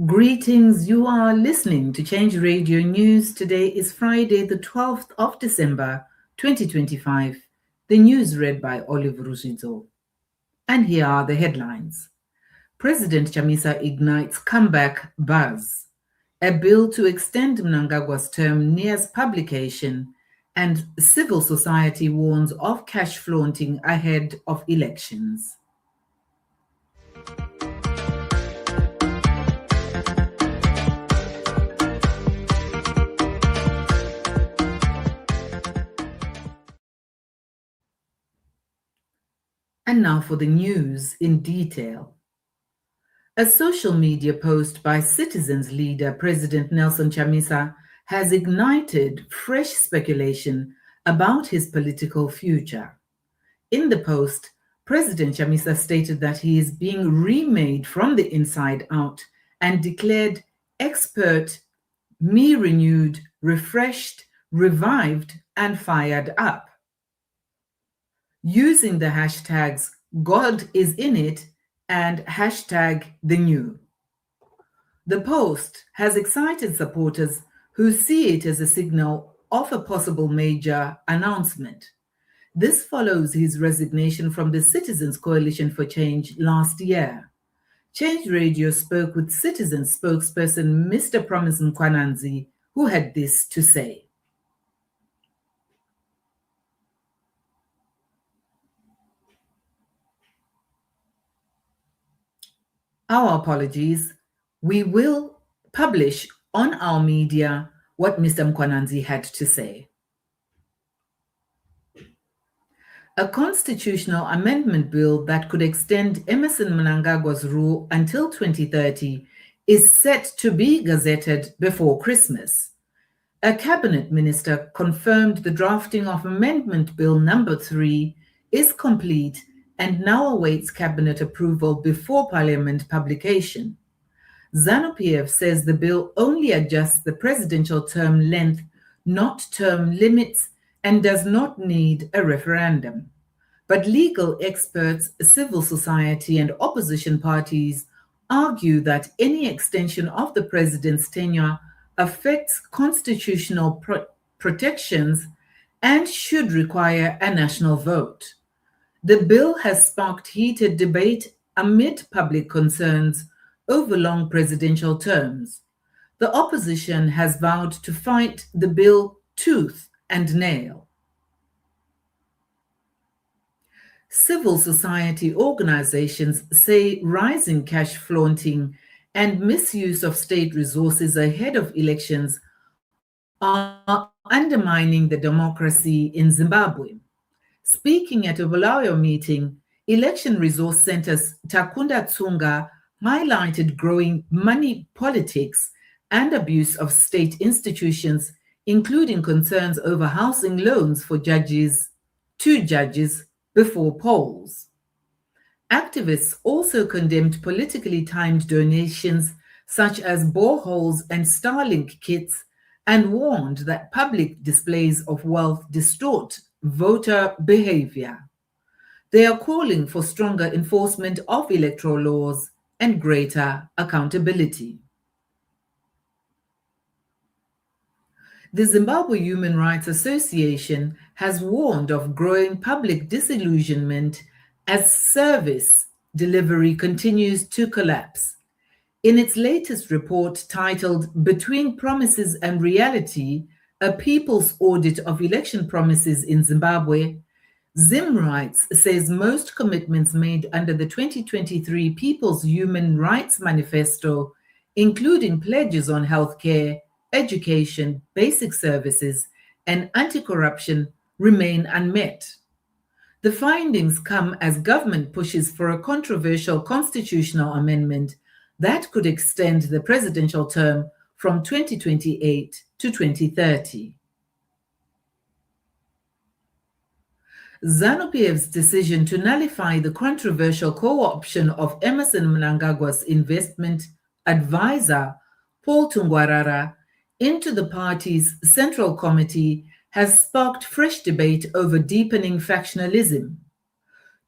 Greetings, you are listening to Change Radio News. Today is Friday, the 12th of December, 2025. The news read by Olive Ruzizo. And here are the headlines. President Chamisa ignites comeback buzz. A bill to extend Mnangagwa's term nears publication, and civil society warns of cash flaunting ahead of elections. And now for the news in detail. A social media post by Citizens leader President Nelson Chamisa has ignited fresh speculation about his political future. In the post, President Chamisa stated that he is being remade from the inside out and declared expert, me renewed, refreshed, revived, and fired up. Using the hashtags God is in it and hashtag the new. The post has excited supporters who see it as a signal of a possible major announcement. This follows his resignation from the Citizens Coalition for Change last year. Change Radio spoke with Citizens spokesperson Mr. Promise Mkwananzi, who had this to say. Our apologies. We will publish on our media what Mr. Mkwananzi had to say. A constitutional amendment bill that could extend Emmerson Mnangagwa's rule until 2030 is set to be gazetted before Christmas. A cabinet minister confirmed the drafting of Amendment Bill number 3 is complete and now awaits cabinet approval before parliament publication. ZANU-PF says the bill only adjusts the presidential term length, not term limits, and does not need a referendum. But legal experts, civil society, and opposition parties argue that any extension of the president's tenure affects constitutional protections and should require a national vote. The bill has sparked heated debate amid public concerns over long presidential terms. The opposition has vowed to fight the bill tooth and nail. Civil society organizations say rising cash flaunting and misuse of state resources ahead of elections are undermining the democracy in Zimbabwe. Speaking at a Bulawayo meeting, Election Resource Center's Takunda Tsunga highlighted growing money politics and abuse of state institutions, including concerns over housing loans for two judges before polls. Activists also condemned politically timed donations such as boreholes and Starlink kits and warned that public displays of wealth distort voter behavior. They are calling for stronger enforcement of electoral laws and greater accountability. The Zimbabwe Human Rights Association has warned of growing public disillusionment as service delivery continues to collapse. In its latest report titled Between Promises and Reality, a People's Audit of Election Promises in Zimbabwe, Zim Rights says most commitments made under the 2023 People's Human Rights Manifesto, including pledges on healthcare, education, basic services, and anti-corruption, remain unmet. The findings come as government pushes for a controversial constitutional amendment that could extend the presidential term from 2028 to 2030. ZANU-PF's decision to nullify the controversial co-option of Emmerson Mnangagwa's investment advisor, Paul Tungwarara, into the party's Central Committee has sparked fresh debate over deepening factionalism.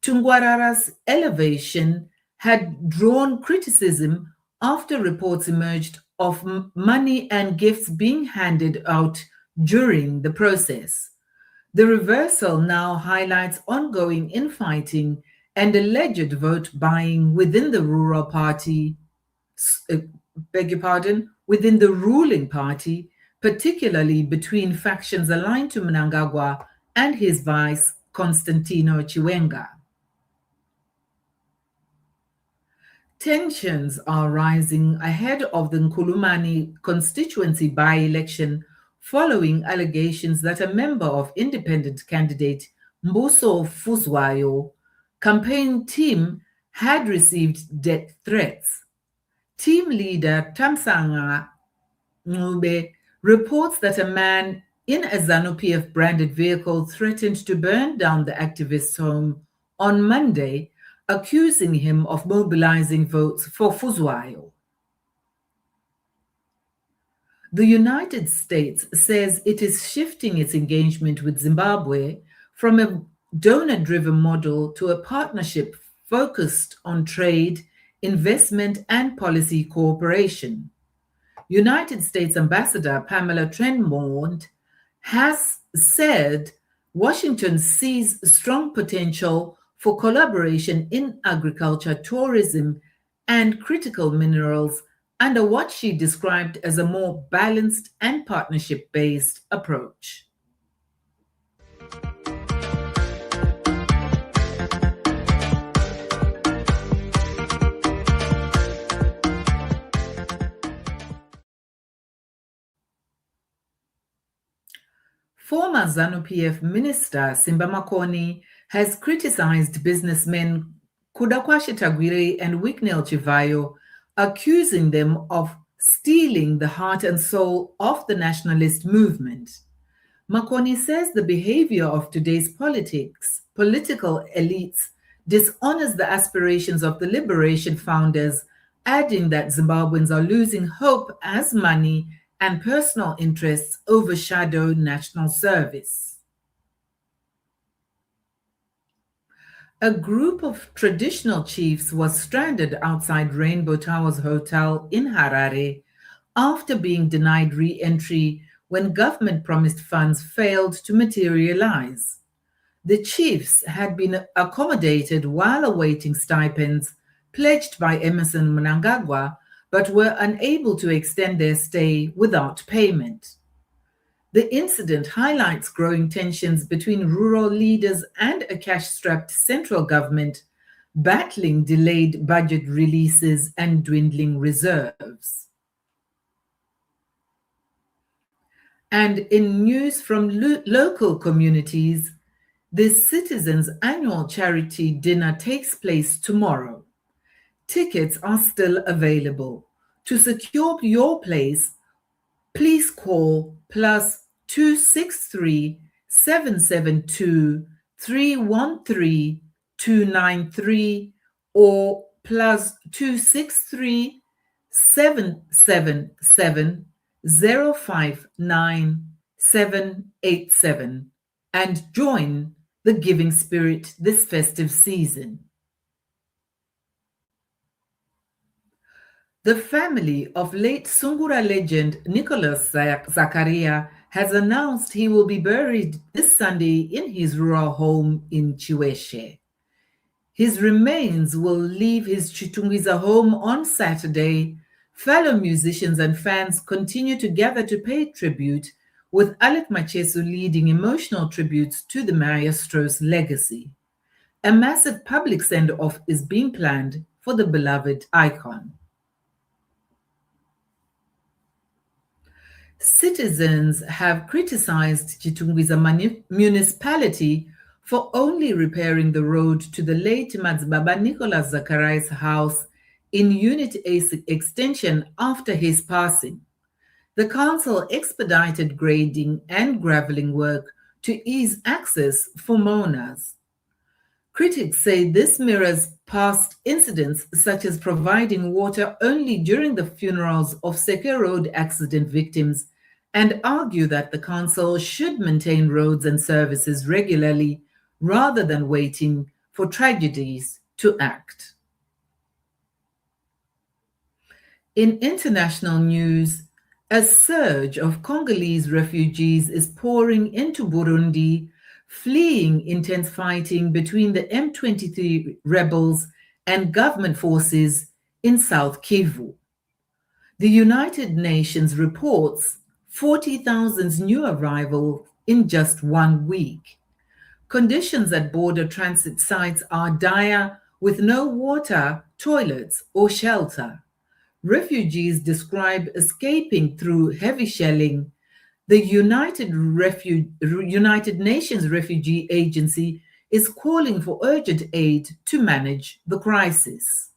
Tungwarara's elevation had drawn criticism after reports emerged of money and gifts being handed out during the process. The reversal now highlights ongoing infighting and alleged vote buying within the rural party, uh, beg your pardon, within the ruling party, particularly between factions aligned to Mnangagwa and his vice, Constantino Chiwenga. Tensions are rising ahead of the Nkulumani constituency by-election following allegations that a member of independent candidate Mbuso Fuzwayo campaign team had received death threats. Team leader Tamsanga Ngube reports that a man in a ZANU-PF branded vehicle threatened to burn down the activist's home on Monday, accusing him of mobilizing votes for Fuzwayo. The United States says it is shifting its engagement with Zimbabwe from a donor-driven model to a partnership focused on trade, investment, and policy cooperation. United States Ambassador Pamela Tremont has said Washington sees strong potential for collaboration in agriculture, tourism, and critical minerals under what she described as a more balanced and partnership-based approach. Former ZANU-PF Minister Simba Makoni has criticized businessmen Kudakwashi Tagwire and Wicknell Chivayo, accusing them of stealing the heart and soul of the nationalist movement. Makoni says the behavior of today's political elites dishonors the aspirations of the liberation founders, adding that Zimbabweans are losing hope as money and personal interests overshadow national service. A group of traditional chiefs was stranded outside Rainbow Towers Hotel in Harare after being denied re-entry when government-promised funds failed to materialize. The chiefs had been accommodated while awaiting stipends pledged by Emerson Mnangagwa, but were unable to extend their stay without payment. The incident highlights growing tensions between rural leaders and a cash-strapped central government battling delayed budget releases and dwindling reserves. And in news from local communities, the Citizens' annual charity dinner takes place tomorrow. Tickets are still available. To secure your place, please call +263 772 313 293 or +263 777 059 787 and join the giving spirit this festive season. The family of late Sungura legend Nicholas Zakaria has announced he will be buried this Sunday in his rural home in Chiweshe. His remains will leave his Chitungwiza home on Saturday. Fellow musicians and fans continue to gather to pay tribute, with Alec Machesu leading emotional tributes to the maestro's legacy. A massive public send-off is being planned for the beloved icon. Citizens have criticized Chitungwiza municipality for only repairing the road to the late Madzibaba Nicholas Zakaria's house in Unit A extension after his passing. The council expedited grading and gravelling work to ease access for mourners. Critics say this mirrors past incidents, such as providing water only during the funerals of Seke Road accident victims, and argue that the council should maintain roads and services regularly rather than waiting for tragedies to act. In international news, a surge of Congolese refugees is pouring into Burundi, fleeing intense fighting between the M23 rebels and government forces in South Kivu. The United Nations reports 40,000 new arrivals in just 1 week. Conditions at border transit sites are dire with no water, toilets, or shelter. Refugees describe escaping through heavy shelling. The United Nations Refugee Agency is calling for urgent aid to manage the crisis.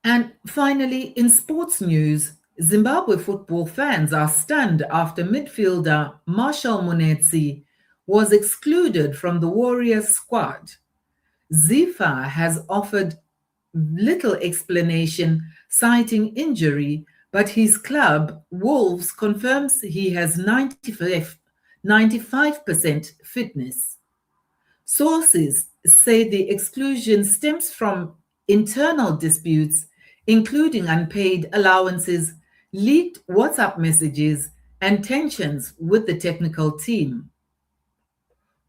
And finally, in sports news, Zimbabwe football fans are stunned after midfielder Marshall Munetsi was excluded from the Warriors squad. Zifa has offered little explanation, citing injury, but his club, Wolves, confirms he has 95% fitness. Sources say the exclusion stems from internal disputes, including unpaid allowances, leaked WhatsApp messages, and tensions with the technical team.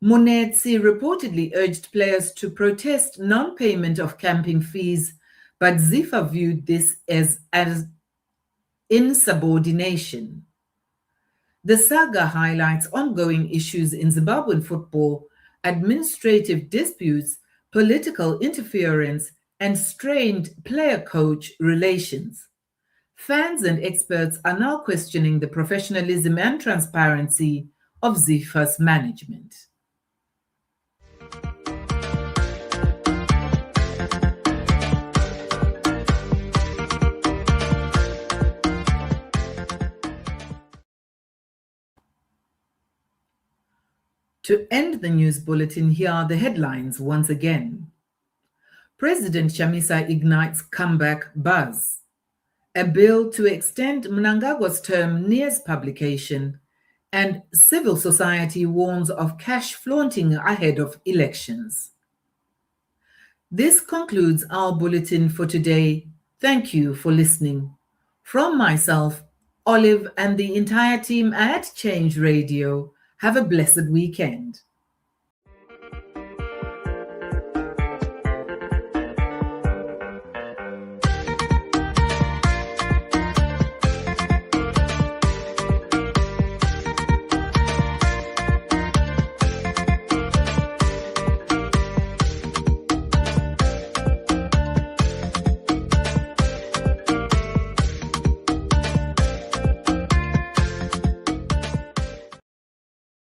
Munetsi reportedly urged players to protest non-payment of camping fees, but Zifa viewed this as insubordination. The saga highlights ongoing issues in Zimbabwean football, administrative disputes, political interference, and strained player-coach relations. Fans and experts are now questioning the professionalism and transparency of Zifa's management. To end the news bulletin, here are the headlines once again. President Chamisa ignites comeback buzz. A bill to extend Mnangagwa's term nears publication, and civil society warns of cash flaunting ahead of elections. This concludes our bulletin for today. Thank you for listening. From myself, Olive, and the entire team at Change Radio, have a blessed weekend.